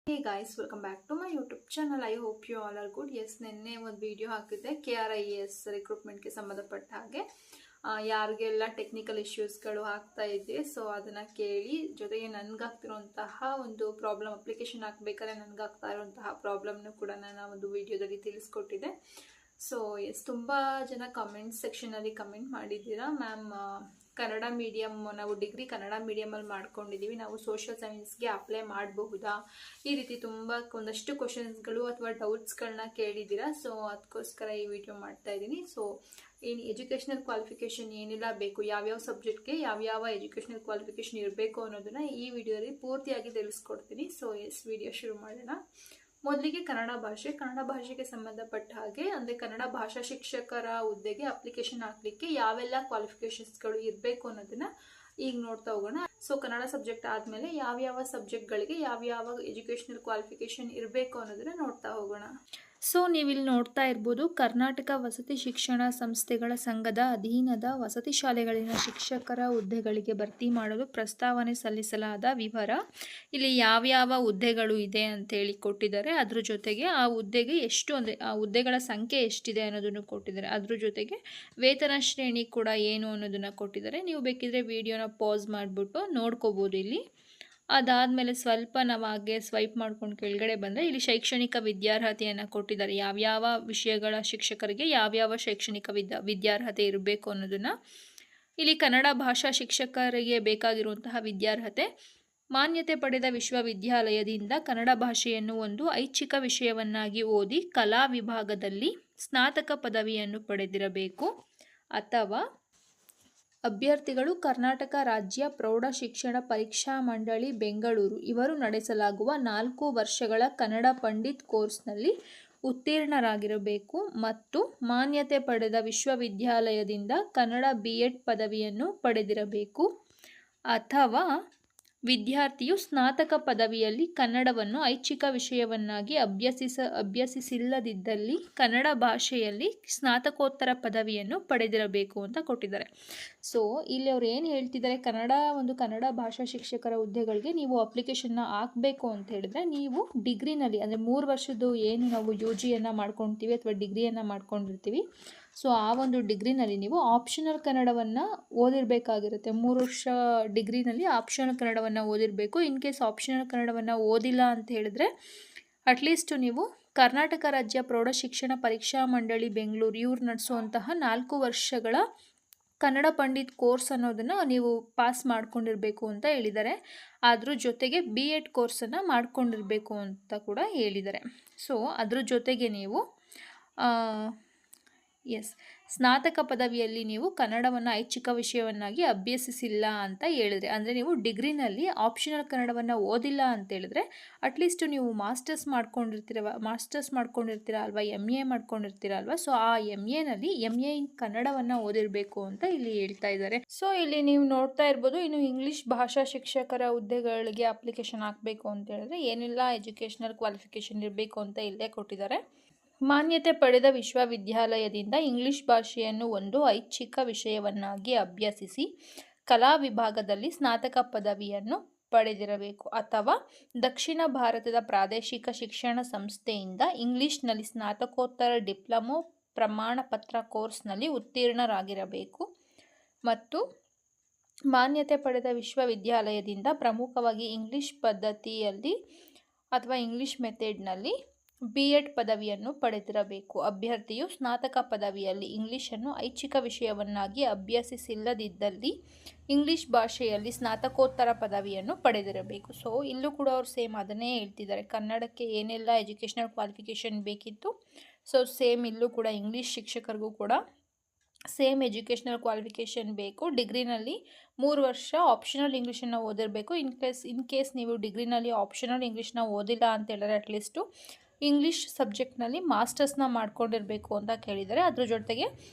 Hey guys, welcome back to my YouTube channel. I hope you all are good. Yes, ನಿನ್ನೆ ಒಂದು video ಹಾಕಿದ್ದೆ KRIS ರಿಕ್ರೂಟ್ಮೆಂಟ್ಗೆ ಸಂಬಂಧಪಟ್ಟ ಹಾಗೆ ಯಾರಿಗೆಲ್ಲ ಟೆಕ್ನಿಕಲ್ ಇಶ್ಯೂಸ್ಗಳು ಆಗ್ತಾ ಇದೆ ಸೊ ಅದನ್ನ ಕೇಳಿ ಜೊತೆಗೆ ನನಗಾಗ್ತಿರುವಂತಹ ಒಂದು ಪ್ರಾಬ್ಲಮ್ ಅಪ್ಲಿಕೇಶನ್ ಹಾಕಬೇಕಾದ್ರೆ ನನಗಾಗ್ತಾ ಇರುವಂತಹ ಪ್ರಾಬ್ಲಮ್ನು ಕೂಡ ನಾನು ಒಂದು ವಿಡಿಯೋದಲ್ಲಿ ತಿಳಿಸ್ಕೊಟ್ಟಿದ್ದೆ. ಸೊ ಎಸ್, ತುಂಬ ಜನ ಕಮೆಂಟ್ ಸೆಕ್ಷನಲ್ಲಿ ಕಮೆಂಟ್ ಮಾಡಿದ್ದೀರಾ, ಮ್ಯಾಮ್ ಕನ್ನಡ ಮೀಡಿಯಮ್ ನಾವು ಡಿಗ್ರಿ ಕನ್ನಡ ಮೀಡಿಯಮಲ್ಲಿ ಮಾಡ್ಕೊಂಡಿದ್ದೀವಿ, ನಾವು ಸೋಷಿಯಲ್ ಸೈನ್ಸ್ಗೆ ಅಪ್ಲೈ ಮಾಡಬಹುದಾ, ಈ ರೀತಿ ತುಂಬ ಒಂದಷ್ಟು ಕ್ವಶನ್ಸ್ಗಳು ಅಥವಾ ಡೌಟ್ಸ್ಗಳನ್ನ ಕೇಳಿದ್ದೀರಾ. ಸೊ ಅದಕ್ಕೋಸ್ಕರ ಈ ವಿಡಿಯೋ ಮಾಡ್ತಾ ಇದ್ದೀನಿ. ಸೊ ಏನು ಎಜುಕೇಷನಲ್ ಕ್ವಾಲಿಫಿಕೇಷನ್ ಏನೆಲ್ಲ ಬೇಕು, ಯಾವ್ಯಾವ ಸಬ್ಜೆಕ್ಟ್ಗೆ ಯಾವ್ಯಾವ ಎಜುಕೇಷನಲ್ ಕ್ವಾಲಿಫಿಕೇಷನ್ ಇರಬೇಕು ಅನ್ನೋದನ್ನ ಈ ವಿಡಿಯೋದಲ್ಲಿ ಪೂರ್ತಿಯಾಗಿ ತಿಳಿಸ್ಕೊಡ್ತೀನಿ. ಸೊ ಎಸ್, ವಿಡಿಯೋ ಶುರು ಮಾಡೋಣ. ಮೊದಲಿಗೆ ಕನ್ನಡ ಭಾಷೆಗೆ ಸಂಬಂಧಪಟ್ಟ ಹಾಗೆ ಅಂದರೆ ಕನ್ನಡ ಭಾಷಾ ಶಿಕ್ಷಕರ ಹುದ್ದೆಗೆ ಅಪ್ಲಿಕೇಶನ್ ಹಾಕ್ಲಿಕ್ಕೆ ಯಾವೆಲ್ಲ ಕ್ವಾಲಿಫಿಕೇಶನ್ಸ್ಗಳು ಇರಬೇಕು ಅನ್ನೋದನ್ನ ಈಗ ನೋಡ್ತಾ ಹೋಗೋಣ. ಸೊ ಕನ್ನಡ ಸಬ್ಜೆಕ್ಟ್ ಆದಮೇಲೆ ಯಾವ್ಯಾವ ಸಬ್ಜೆಕ್ಟ್ಗಳಿಗೆ ಯಾವ್ಯಾವ ಎಜುಕೇಷನಲ್ ಕ್ವಾಲಿಫಿಕೇಶನ್ ಇರಬೇಕು ಅನ್ನೋದನ್ನ ನೋಡ್ತಾ ಹೋಗೋಣ. ಸೊ ನೀವಿಲ್ಲಿ ನೋಡ್ತಾ ಇರ್ಬೋದು, ಕರ್ನಾಟಕ ವಸತಿ ಶಿಕ್ಷಣ ಸಂಸ್ಥೆಗಳ ಸಂಘದ ಅಧೀನದ ವಸತಿ ಶಾಲೆಗಳಿನ ಶಿಕ್ಷಕರ ಹುದ್ದೆಗಳಿಗೆ ಭರ್ತಿ ಮಾಡಲು ಪ್ರಸ್ತಾವನೆ ಸಲ್ಲಿಸಲಾದ ವಿವರ. ಇಲ್ಲಿ ಯಾವ್ಯಾವ ಹುದ್ದೆಗಳು ಇದೆ ಅಂತೇಳಿ ಕೊಟ್ಟಿದ್ದಾರೆ, ಅದ್ರ ಜೊತೆಗೆ ಆ ಹುದ್ದೆಗೆ ಎಷ್ಟು ಅಂದರೆ ಆ ಹುದ್ದೆಗಳ ಸಂಖ್ಯೆ ಎಷ್ಟಿದೆ ಅನ್ನೋದನ್ನು ಕೊಟ್ಟಿದ್ದಾರೆ. ಅದ್ರ ಜೊತೆಗೆ ವೇತನ ಶ್ರೇಣಿ ಕೂಡ ಏನು ಅನ್ನೋದನ್ನು ಕೊಟ್ಟಿದ್ದಾರೆ. ನೀವು ಬೇಕಿದ್ರೆ ವಿಡಿಯೋನ ಪಾಸ್ ಮಾಡಿಬಿಟ್ಟು ನೋಡ್ಕೋಬೋದು. ಇಲ್ಲಿ ಅದಾದಮೇಲೆ ಸ್ವಲ್ಪ ನಾವು ಹಾಗೆ ಸ್ವೈಪ್ ಮಾಡ್ಕೊಂಡು ಕೆಳಗಡೆ ಬಂದರೆ ಇಲ್ಲಿ ಶೈಕ್ಷಣಿಕ ವಿದ್ಯಾರ್ಹತೆಯನ್ನು ಕೊಟ್ಟಿದ್ದಾರೆ. ಯಾವ್ಯಾವ ವಿಷಯಗಳ ಶಿಕ್ಷಕರಿಗೆ ಯಾವ್ಯಾವ ಶೈಕ್ಷಣಿಕ ವಿದ್ಯಾರ್ಹತೆ ಇರಬೇಕು ಅನ್ನೋದನ್ನು. ಇಲ್ಲಿ ಕನ್ನಡ ಭಾಷಾ ಶಿಕ್ಷಕರಿಗೆ ಬೇಕಾಗಿರುವಂತಹ ವಿದ್ಯಾರ್ಹತೆ ಮಾನ್ಯತೆ ಪಡೆದ ವಿಶ್ವವಿದ್ಯಾಲಯದಿಂದ ಕನ್ನಡ ಭಾಷೆಯನ್ನು ಒಂದು ಐಚ್ಛಿಕ ವಿಷಯವನ್ನಾಗಿ ಓದಿ ಕಲಾ ವಿಭಾಗದಲ್ಲಿ ಸ್ನಾತಕ ಪದವಿಯನ್ನು ಪಡೆದಿರಬೇಕು, ಅಥವಾ ಅಭ್ಯರ್ಥಿಗಳು ಕರ್ನಾಟಕ ರಾಜ್ಯ ಪ್ರೌಢ ಶಿಕ್ಷಣ ಪರೀಕ್ಷಾ ಮಂಡಳಿ ಬೆಂಗಳೂರು ಇವರು ನಡೆಸಲಾಗುವ 4 ವರ್ಷಗಳ ಕನ್ನಡ ಪಂಡಿತ್ ಕೋರ್ಸ್ನಲ್ಲಿ ಉತ್ತೀರ್ಣರಾಗಿರಬೇಕು ಮತ್ತು ಮಾನ್ಯತೆ ಪಡೆದ ವಿಶ್ವವಿದ್ಯಾಲಯದಿಂದ ಕನ್ನಡ BEd ಪದವಿಯನ್ನು ಪಡೆದಿರಬೇಕು, ಅಥವಾ ವಿದ್ಯಾರ್ಥಿಯು ಸ್ನಾತಕ ಪದವಿಯಲ್ಲಿ ಕನ್ನಡವನ್ನು ಐಚ್ಛಿಕ ವಿಷಯವನ್ನಾಗಿ ಅಭ್ಯಸಿಸಿಲ್ಲದಿದ್ದಲ್ಲಿ ಕನ್ನಡ ಭಾಷೆಯಲ್ಲಿ ಸ್ನಾತಕೋತ್ತರ ಪದವಿಯನ್ನು ಪಡೆದಿರಬೇಕು ಅಂತ ಕೊಟ್ಟಿದ್ದಾರೆ. ಸೊ ಇಲ್ಲಿ ಅವ್ರು ಏನು ಹೇಳ್ತಿದ್ದಾರೆ, ಕನ್ನಡ ಭಾಷಾ ಶಿಕ್ಷಕರ ಹುದ್ದೆಗಳಿಗೆ ನೀವು ಅಪ್ಲಿಕೇಶನ್ನ ಹಾಕಬೇಕು ಅಂತ ಹೇಳಿದ್ರೆ ನೀವು ಡಿಗ್ರಿನಲ್ಲಿ ಅಂದರೆ 3 ವರ್ಷದ್ದು ಏನು ನಾವು UGಯನ್ನು ಮಾಡ್ಕೊಳ್ತೀವಿ ಅಥವಾ ಡಿಗ್ರಿಯನ್ನು ಮಾಡ್ಕೊಂಡಿರ್ತೀವಿ, ಸೊ ಆ ಒಂದು ಡಿಗ್ರಿನಲ್ಲಿ ನೀವು ಆಪ್ಷನಲ್ ಕನ್ನಡವನ್ನು ಓದಿರಬೇಕಾಗಿರುತ್ತೆ. 3 ವರ್ಷ ಡಿಗ್ರಿನಲ್ಲಿ ಆಪ್ಷನಲ್ ಕನ್ನಡವನ್ನು ಓದಿರಬೇಕು. ಇನ್ ಕೇಸ್ ಆಪ್ಷನಲ್ ಕನ್ನಡವನ್ನು ಓದಿಲ್ಲ ಅಂತ ಹೇಳಿದ್ರೆ ಅಟ್ಲೀಸ್ಟ್ ನೀವು ಕರ್ನಾಟಕ ರಾಜ್ಯ ಪ್ರೌಢ ಶಿಕ್ಷಣ ಪರೀಕ್ಷಾ ಮಂಡಳಿ ಬೆಂಗಳೂರು ಇವ್ರು ನಡೆಸುವಂತಹ 4 ವರ್ಷಗಳ ಕನ್ನಡ ಪಂಡಿತ್ ಕೋರ್ಸ್ ಅನ್ನೋದನ್ನು ನೀವು ಪಾಸ್ ಮಾಡ್ಕೊಂಡಿರಬೇಕು ಅಂತ ಹೇಳಿದ್ದಾರೆ. ಅದ್ರ ಜೊತೆಗೆ BEd ಕೋರ್ಸನ್ನು ಮಾಡ್ಕೊಂಡಿರಬೇಕು ಅಂತ ಕೂಡ ಹೇಳಿದ್ದಾರೆ. ಸೊ ಅದ್ರ ಜೊತೆಗೆ ನೀವು ಸ್ನಾತಕ ಪದವಿಯಲ್ಲಿ ನೀವು ಕನ್ನಡವನ್ನು ಐಚ್ಛಿಕ ವಿಷಯವನ್ನಾಗಿ ಅಭ್ಯಸಿಸಿಲ್ಲ ಅಂತ ಹೇಳಿದ್ರೆ, ಅಂದರೆ ನೀವು ಡಿಗ್ರಿನಲ್ಲಿ ಆಪ್ಷನಲ್ ಕನ್ನಡವನ್ನು ಓದಿಲ್ಲ ಅಂತ ಹೇಳಿದ್ರೆ ಅಟ್ಲೀಸ್ಟ್ ನೀವು ಮಾಸ್ಟರ್ಸ್ ಮಾಡ್ಕೊಂಡಿರ್ತೀರ ಅಲ್ವಾ, MA ಮಾಡ್ಕೊಂಡಿರ್ತೀರ ಅಲ್ವಾ, ಸೊ ಆ MAನಲ್ಲಿ MA ಇನ್ ಕನ್ನಡವನ್ನು ಓದಿರಬೇಕು ಅಂತ ಇಲ್ಲಿ ಹೇಳ್ತಾ ಇದ್ದಾರೆ. ಸೊ ಇಲ್ಲಿ ನೀವು ನೋಡ್ತಾ ಇರ್ಬೋದು, ಇನ್ನು ಇಂಗ್ಲಿಷ್ ಭಾಷಾ ಶಿಕ್ಷಕರ ಹುದ್ದೆಗಳಿಗೆ ಅಪ್ಲಿಕೇಶನ್ ಹಾಕಬೇಕು ಅಂತ ಹೇಳಿದ್ರೆ ಏನೆಲ್ಲ ಎಜುಕೇಷನಲ್ ಕ್ವಾಲಿಫಿಕೇಷನ್ ಇರಬೇಕು ಅಂತ ಇಲ್ಲೇ ಕೊಟ್ಟಿದ್ದಾರೆ. ಮಾನ್ಯತೆ ಪಡೆದ ವಿಶ್ವವಿದ್ಯಾಲಯದಿಂದ ಇಂಗ್ಲಿಷ್ ಭಾಷೆಯನ್ನು ಒಂದು ಐಚ್ಛಿಕ ವಿಷಯವನ್ನಾಗಿ ಅಭ್ಯಸಿಸಿ ಕಲಾ ವಿಭಾಗದಲ್ಲಿ ಸ್ನಾತಕ ಪದವಿಯನ್ನು ಪಡೆದಿರಬೇಕು, ಅಥವಾ ದಕ್ಷಿಣ ಭಾರತದ ಪ್ರಾದೇಶಿಕ ಶಿಕ್ಷಣ ಸಂಸ್ಥೆಯಿಂದ ಇಂಗ್ಲಿಷ್ನಲ್ಲಿ ಸ್ನಾತಕೋತ್ತರ ಡಿಪ್ಲೊಮೊ ಪ್ರಮಾಣ ಪತ್ರ ಕೋರ್ಸ್ನಲ್ಲಿ ಉತ್ತೀರ್ಣರಾಗಿರಬೇಕು ಮತ್ತು ಮಾನ್ಯತೆ ಪಡೆದ ವಿಶ್ವವಿದ್ಯಾಲಯದಿಂದ ಪ್ರಮುಖವಾಗಿ ಇಂಗ್ಲಿಷ್ ಪದ್ಧತಿಯಲ್ಲಿ ಅಥವಾ ಇಂಗ್ಲಿಷ್ ಮೆಥಡ್ನಲ್ಲಿ BEd ಪದವಿಯನ್ನು ಪಡೆದಿರಬೇಕು. ಅಭ್ಯರ್ಥಿಯು ಸ್ನಾತಕ ಪದವಿಯಲ್ಲಿ ಇಂಗ್ಲಿಷನ್ನು ಐಚ್ಛಿಕ ವಿಷಯವನ್ನಾಗಿ ಅಭ್ಯಸಿಸಿಲ್ಲದಿದ್ದಲ್ಲಿ ಇಂಗ್ಲಿಷ್ ಭಾಷೆಯಲ್ಲಿ ಸ್ನಾತಕೋತ್ತರ ಪದವಿಯನ್ನು ಪಡೆದಿರಬೇಕು. ಸೊ ಇಲ್ಲೂ ಕೂಡ ಅವ್ರು ಸೇಮ್ ಅದನ್ನೇ ಹೇಳ್ತಿದ್ದಾರೆ, ಕನ್ನಡಕ್ಕೆ ಏನೆಲ್ಲ ಎಜುಕೇಷನಲ್ ಕ್ವಾಲಿಫಿಕೇಷನ್ ಬೇಕಿತ್ತು ಸೊ ಸೇಮ್ ಇಲ್ಲೂ ಕೂಡ ಇಂಗ್ಲಿಷ್ ಶಿಕ್ಷಕರಿಗೂ ಕೂಡ ಸೇಮ್ ಎಜುಕೇಷನಲ್ ಕ್ವಾಲಿಫಿಕೇಷನ್ ಬೇಕು. ಡಿಗ್ರಿನಲ್ಲಿ 3 ವರ್ಷ ಆಪ್ಷನಲ್ ಇಂಗ್ಲೀಷನ್ನು ಓದಿರಬೇಕು. ಇನ್ ಕೇಸ್ ನೀವು ಡಿಗ್ರಿನಲ್ಲಿ ಆಪ್ಷನಲ್ ಇಂಗ್ಲೀಷ್ನ ಓದಿಲ್ಲ ಅಂತ ಹೇಳಿದ್ರೆ ಅಟ್ಲೀಸ್ಟು ಇಂಗ್ಲೀಷ್ ಸಬ್ಜೆಕ್ಟ್ನಲ್ಲಿ ಮಾಸ್ಟರ್ಸ್ನ ಮಾಡ್ಕೊಂಡಿರಬೇಕು ಅಂತ ಕೇಳಿದ್ದಾರೆ. ಅದ್ರ ಜೊತೆಗೆ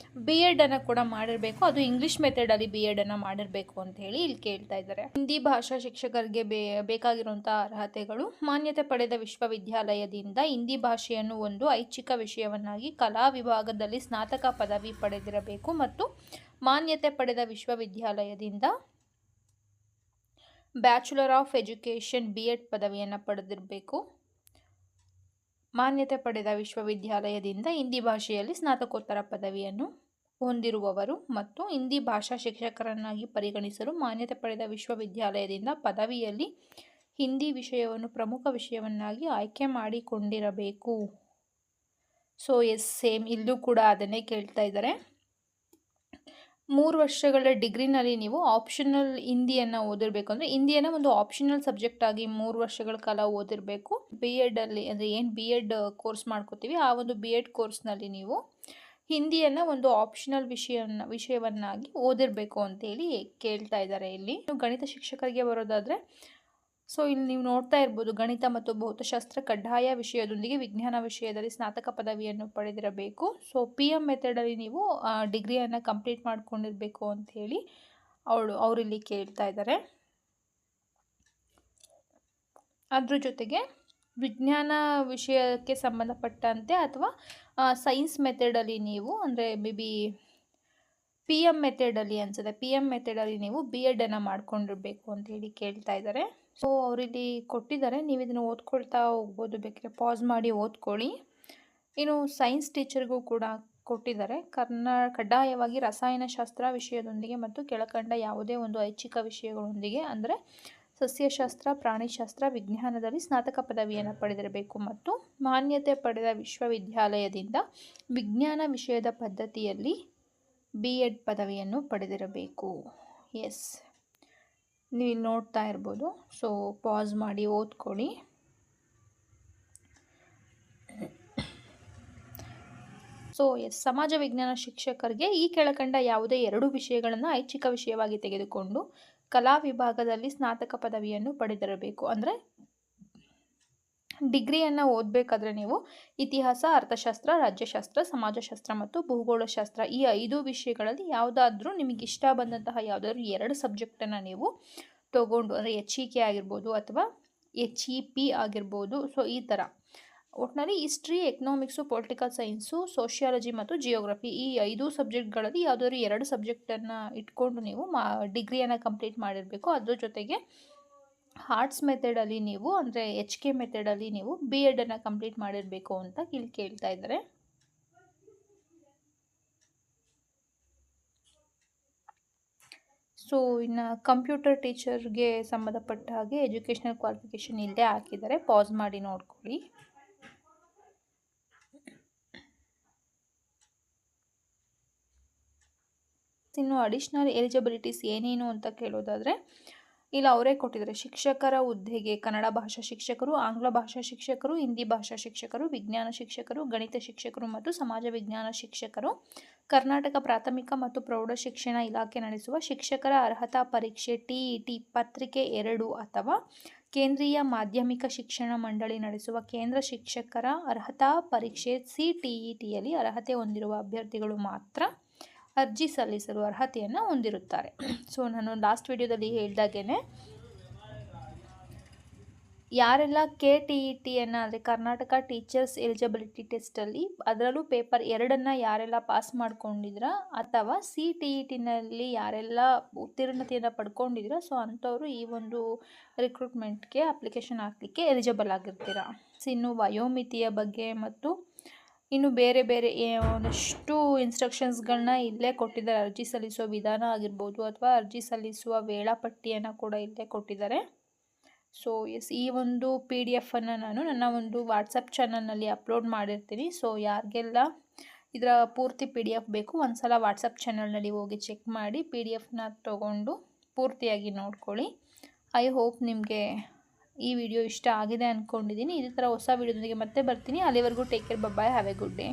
BEdನ್ನು ಕೂಡ ಮಾಡಿರಬೇಕು, ಅದು ಇಂಗ್ಲೀಷ್ ಮೆಥಡಲ್ಲಿ BEdನ್ನು ಮಾಡಿರಬೇಕು ಅಂತ ಹೇಳಿ ಇಲ್ಲಿ ಕೇಳ್ತಾ ಇದ್ದಾರೆ. ಹಿಂದಿ ಭಾಷಾ ಶಿಕ್ಷಕರಿಗೆ ಬೇಕಾಗಿರುವಂಥ ಅರ್ಹತೆಗಳು: ಮಾನ್ಯತೆ ಪಡೆದ ವಿಶ್ವವಿದ್ಯಾಲಯದಿಂದ ಹಿಂದಿ ಭಾಷೆಯನ್ನು ಒಂದು ಐಚ್ಛಿಕ ವಿಷಯವನ್ನಾಗಿ ಕಲಾ ವಿಭಾಗದಲ್ಲಿ ಸ್ನಾತಕ ಪದವಿ ಪಡೆದಿರಬೇಕು ಮತ್ತು ಮಾನ್ಯತೆ ಪಡೆದ ವಿಶ್ವವಿದ್ಯಾಲಯದಿಂದ ಬ್ಯಾಚುಲರ್ ಆಫ್ ಎಜುಕೇಷನ್ BEd ಪದವಿಯನ್ನು ಪಡೆದಿರಬೇಕು. ಮಾನ್ಯತೆ ಪಡೆದ ವಿಶ್ವವಿದ್ಯಾಲಯದಿಂದ ಹಿಂದಿ ಭಾಷೆಯಲ್ಲಿ ಸ್ನಾತಕೋತ್ತರ ಪದವಿಯನ್ನು ಹೊಂದಿರುವವರು ಮತ್ತು ಹಿಂದಿ ಭಾಷಾ ಶಿಕ್ಷಕರನ್ನಾಗಿ ಪರಿಗಣಿಸಲು ಮಾನ್ಯತೆ ಪಡೆದ ವಿಶ್ವವಿದ್ಯಾಲಯದಿಂದ ಪದವಿಯಲ್ಲಿ ಹಿಂದಿ ವಿಷಯವನ್ನು ಪ್ರಮುಖ ವಿಷಯವನ್ನಾಗಿ ಆಯ್ಕೆ ಮಾಡಿಕೊಂಡಿರಬೇಕು. ಸೊ ಸೇಮ್ ಇಲ್ಲೂ ಕೂಡ ಅದನ್ನೇ ಕೇಳ್ತಾ ಇದ್ದಾರೆ. 3 ವರ್ಷಗಳ ಡಿಗ್ರಿನಲ್ಲಿ ನೀವು ಆಪ್ಷನಲ್ ಹಿಂದಿಯನ್ನು ಓದಿರಬೇಕು. ಅಂದರೆ ಹಿಂದಿಯನ್ನು ಒಂದು ಆಪ್ಷನಲ್ ಸಬ್ಜೆಕ್ಟ್ ಆಗಿ 3 ವರ್ಷಗಳ ಕಾಲ ಓದಿರಬೇಕು. BEdಲ್ಲಿ ಅಂದರೆ ಏನು BEd ಕೋರ್ಸ್ ಮಾಡ್ಕೋತೀವಿ ಆ ಒಂದು BEd ಕೋರ್ಸ್ನಲ್ಲಿ ನೀವು ಹಿಂದಿಯನ್ನು ಒಂದು ಆಪ್ಷನಲ್ ವಿಷಯವನ್ನಾಗಿ ಓದಿರಬೇಕು ಅಂತೇಳಿ ಕೇಳ್ತಾ ಇದ್ದಾರೆ. ಇಲ್ಲಿ ಗಣಿತ ಶಿಕ್ಷಕರಿಗೆ ಬರೋದಾದರೆ ಸೊ ಇಲ್ಲಿ ನೀವು ನೋಡ್ತಾ ಇರ್ಬೋದು, ಗಣಿತ ಮತ್ತು ಭೌತಶಾಸ್ತ್ರ ಕಡ್ಡಾಯ ವಿಷಯದೊಂದಿಗೆ ವಿಜ್ಞಾನ ವಿಷಯದಲ್ಲಿ ಸ್ನಾತಕ ಪದವಿಯನ್ನು ಪಡೆದಿರಬೇಕು. ಸೊ PM ಮೆಥಡಲ್ಲಿ ನೀವು ಡಿಗ್ರಿಯನ್ನು ಕಂಪ್ಲೀಟ್ ಮಾಡ್ಕೊಂಡಿರಬೇಕು ಅಂಥೇಳಿ ಅವರಿಲ್ಲಿ ಕೇಳ್ತಾ ಇದ್ದಾರೆ. ಅದ್ರ ಜೊತೆಗೆ ವಿಜ್ಞಾನ ವಿಷಯಕ್ಕೆ ಸಂಬಂಧಪಟ್ಟಂತೆ ಅಥವಾ ಸೈನ್ಸ್ ಮೆಥಡಲ್ಲಿ ನೀವು ಅಂದರೆ PM ಮೆಥಡಲ್ಲಿ ಅನ್ಸುತ್ತೆ, PM ಮೆಥಡಲ್ಲಿ ನೀವು BEdನ್ನು ಮಾಡ್ಕೊಂಡಿರಬೇಕು ಅಂತೇಳಿ ಕೇಳ್ತಾ ಇದ್ದಾರೆ. ಸೊ ಅವರಿಲ್ಲಿ ಕೊಟ್ಟಿದ್ದಾರೆ, ನೀವು ಇದನ್ನು ಓದ್ಕೊಳ್ತಾ ಹೋಗ್ಬೋದು, ಬೇಕಾದ್ರೆ ಪಾಸ್ ಮಾಡಿ ಓದ್ಕೊಳ್ಳಿ. ಇನ್ನು ಸೈನ್ಸ್ ಟೀಚರ್ಗೂ ಕೂಡ ಕೊಟ್ಟಿದ್ದಾರೆ. ಕಡ್ಡಾಯವಾಗಿ ರಸಾಯನಶಾಸ್ತ್ರ ವಿಷಯದೊಂದಿಗೆ ಮತ್ತು ಕೆಳಕಂಡ ಯಾವುದೇ ಒಂದು ಐಚ್ಛಿಕ ವಿಷಯಗಳೊಂದಿಗೆ ಅಂದರೆ ಸಸ್ಯಶಾಸ್ತ್ರ, ಪ್ರಾಣಿಶಾಸ್ತ್ರ, ವಿಜ್ಞಾನದಲ್ಲಿ ಸ್ನಾತಕ ಪದವಿಯನ್ನು ಪಡೆದಿರಬೇಕು ಮತ್ತು ಮಾನ್ಯತೆ ಪಡೆದ ವಿಶ್ವವಿದ್ಯಾಲಯದಿಂದ ವಿಜ್ಞಾನ ವಿಷಯದ ಪದ್ಧತಿಯಲ್ಲಿ BEd ಪದವಿಯನ್ನು ಪಡೆದಿರಬೇಕು. ಎಸ್, ನೀವು ನೋಡ್ತಾ ಇರ್ಬೋದು. ಸೊ ಪಾಸ್ ಮಾಡಿ ಓದ್ಕೊಳ್ಳಿ. ಸೊ ಸಮಾಜ ವಿಜ್ಞಾನ ಶಿಕ್ಷಕರಿಗೆ ಈ ಕೆಳಕಂಡ ಯಾವುದೇ 2 ವಿಷಯಗಳನ್ನು ಐಚ್ಛಿಕ ವಿಷಯವಾಗಿ ತೆಗೆದುಕೊಂಡು ಕಲಾ ವಿಭಾಗದಲ್ಲಿ ಸ್ನಾತಕ ಪದವಿಯನ್ನು ಪಡೆದಿರಬೇಕು. ಅಂದರೆ ಡಿಗ್ರಿಯನ್ನು ಓದಬೇಕಾದ್ರೆ ನೀವು ಇತಿಹಾಸ, ಅರ್ಥಶಾಸ್ತ್ರ, ರಾಜ್ಯಶಾಸ್ತ್ರ, ಸಮಾಜಶಾಸ್ತ್ರ ಮತ್ತು ಭೂಗೋಳಶಾಸ್ತ್ರ ಈ 5 ವಿಷಯಗಳಲ್ಲಿ ಯಾವುದಾದ್ರೂ ನಿಮಗೆ ಇಷ್ಟ ಬಂದಂತಹ ಯಾವುದಾದ್ರೂ 2 ಸಬ್ಜೆಕ್ಟನ್ನು ನೀವು ತಗೊಂಡು, ಅಂದರೆ HEK ಆಗಿರ್ಬೋದು ಅಥವಾ HEP ಆಗಿರ್ಬೋದು. ಸೊ ಈ ಥರ ಒಟ್ಟಿನಲ್ಲಿ history, economics, political science, sociology ಮತ್ತು ಜಿಯೋಗ್ರಫಿ ಈ 5 ಸಬ್ಜೆಕ್ಟ್ಗಳಲ್ಲಿ ಯಾವುದಾದ್ರೂ 2 ಸಬ್ಜೆಕ್ಟನ್ನು ಇಟ್ಕೊಂಡು ನೀವು ಡಿಗ್ರಿಯನ್ನು ಕಂಪ್ಲೀಟ್ ಮಾಡಿರಬೇಕು. ಅದ್ರ ಜೊತೆಗೆ ಆರ್ಟ್ಸ್ ಮೆಥಡಲ್ಲಿ ನೀವು ಅಂದರೆ HK ಮೆಥಡಲ್ಲಿ ನೀವು BEdನ್ನು ಕಂಪ್ಲೀಟ್ ಮಾಡಿರಬೇಕು ಅಂತ ಇಲ್ಲಿ ಕೇಳ್ತಾ ಇದ್ದಾರೆ. ಸೊ ಇನ್ನು ಕಂಪ್ಯೂಟರ್ ಟೀಚರ್ಗೆ ಸಂಬಂಧಪಟ್ಟ ಹಾಗೆ ಎಜುಕೇಷನಲ್ ಕ್ವಾಲಿಫಿಕೇಷನ್ ಇಲ್ಲೇ ಹಾಕಿದ್ದಾರೆ, ಪಾಸ್ ಮಾಡಿ ನೋಡ್ಕೊಳ್ಳಿ. ಇನ್ನು ಅಡಿಷ್ನಲ್ ಎಲಿಜಿಬಿಲಿಟೀಸ್ ಏನೇನು ಅಂತ ಕೇಳೋದಾದರೆ ಇಲ್ಲಿ ಅವರೇ ಕೊಟ್ಟಿದ್ದಾರೆ. ಶಿಕ್ಷಕರ ಹುದ್ದೆಗೆ ಕನ್ನಡ ಭಾಷಾ ಶಿಕ್ಷಕರು, ಆಂಗ್ಲ ಭಾಷಾ ಶಿಕ್ಷಕರು, ಹಿಂದಿ ಭಾಷಾ ಶಿಕ್ಷಕರು, ವಿಜ್ಞಾನ ಶಿಕ್ಷಕರು, ಗಣಿತ ಶಿಕ್ಷಕರು ಮತ್ತು ಸಮಾಜ ವಿಜ್ಞಾನ ಶಿಕ್ಷಕರು ಕರ್ನಾಟಕ ಪ್ರಾಥಮಿಕ ಮತ್ತು ಪ್ರೌಢಶಿಕ್ಷಣ ಇಲಾಖೆ ನಡೆಸುವ ಶಿಕ್ಷಕರ ಅರ್ಹತಾ ಪರೀಕ್ಷೆ TET ಪತ್ರಿಕೆ 2 ಅಥವಾ ಕೇಂದ್ರೀಯ ಮಾಧ್ಯಮಿಕ ಶಿಕ್ಷಣ ಮಂಡಳಿ ನಡೆಸುವ ಕೇಂದ್ರ ಶಿಕ್ಷಕರ ಅರ್ಹತಾ ಪರೀಕ್ಷೆ CTETಯಲ್ಲಿ ಅರ್ಹತೆ ಹೊಂದಿರುವ ಅಭ್ಯರ್ಥಿಗಳು ಮಾತ್ರ ಅರ್ಜಿ ಸಲ್ಲಿಸಲು ಅರ್ಹತೆಯನ್ನು ಹೊಂದಿರುತ್ತಾರೆ. ಸೊ ನಾನು ಲಾಸ್ಟ್ ವಿಡಿಯೋದಲ್ಲಿ ಹೇಳ್ದಾಗೇ ಯಾರೆಲ್ಲ KTETಯನ್ನು ಅಂದರೆ ಕರ್ನಾಟಕ ಟೀಚರ್ಸ್ ಎಲಿಜಿಬಿಲಿಟಿ ಟೆಸ್ಟಲ್ಲಿ ಅದರಲ್ಲೂ ಪೇಪರ್ 2 ಯಾರೆಲ್ಲ ಪಾಸ್ ಮಾಡ್ಕೊಂಡಿದ್ರ ಅಥವಾ CTETನಲ್ಲಿ ಯಾರೆಲ್ಲ ಉತ್ತೀರ್ಣತೆಯನ್ನು ಪಡ್ಕೊಂಡಿದ್ದೀರಾ, ಸೊ ಅಂಥವರು ಈ ಒಂದು ರಿಕ್ರೂಟ್ಮೆಂಟ್ಗೆ ಅಪ್ಲಿಕೇಶನ್ ಹಾಕಲಿಕ್ಕೆ ಎಲಿಜಿಬಲ್ ಆಗಿರ್ತೀರ. ಇನ್ನು ವಯೋಮಿತಿಯ ಬಗ್ಗೆ ಮತ್ತು ಇನ್ನು ಬೇರೆ ಬೇರೆ ಒಂದಷ್ಟು ಇನ್ಸ್ಟ್ರಕ್ಷನ್ಸ್ಗಳನ್ನ ಇಲ್ಲೇ ಕೊಟ್ಟಿದ್ದಾರೆ. ಅರ್ಜಿ ಸಲ್ಲಿಸುವ ವಿಧಾನ ಆಗಿರ್ಬೋದು ಅಥವಾ ಅರ್ಜಿ ಸಲ್ಲಿಸುವ ವೇಳಾಪಟ್ಟಿಯನ್ನು ಕೂಡ ಇಲ್ಲೇ ಕೊಟ್ಟಿದ್ದಾರೆ. ಸೊ ಎಸ್, ಈ ಒಂದು PDF-ಅನ್ನು ನಾನು ನನ್ನ ಒಂದು ವಾಟ್ಸಪ್ ಚಾನಲ್ನಲ್ಲಿ ಅಪ್ಲೋಡ್ ಮಾಡಿರ್ತೀನಿ. ಸೊ ಯಾರಿಗೆಲ್ಲ ಇದರ ಪೂರ್ತಿ PDF ಬೇಕು ಒಂದ್ಸಲ ವಾಟ್ಸಪ್ ಚಾನಲ್ನಲ್ಲಿ ಹೋಗಿ ಚೆಕ್ ಮಾಡಿ PDF-ನ ತೊಗೊಂಡು ಪೂರ್ತಿಯಾಗಿ ನೋಡ್ಕೊಳ್ಳಿ. ಐ ಹೋಪ್ ನಿಮಗೆ ಈ ವಿಡಿಯೋ ಇಷ್ಟ ಆಗಿದೆ ಅಂದ್ಕೊಂಡಿದ್ದೀನಿ. ಇದೇ ಥರ ಹೊಸ ವಿಡಿಯೋದೊಂದಿಗೆ ಮತ್ತೆ ಬರ್ತೀನಿ. ಅಲ್ಲಿವರೆಗೂ take care, bye, have a good day.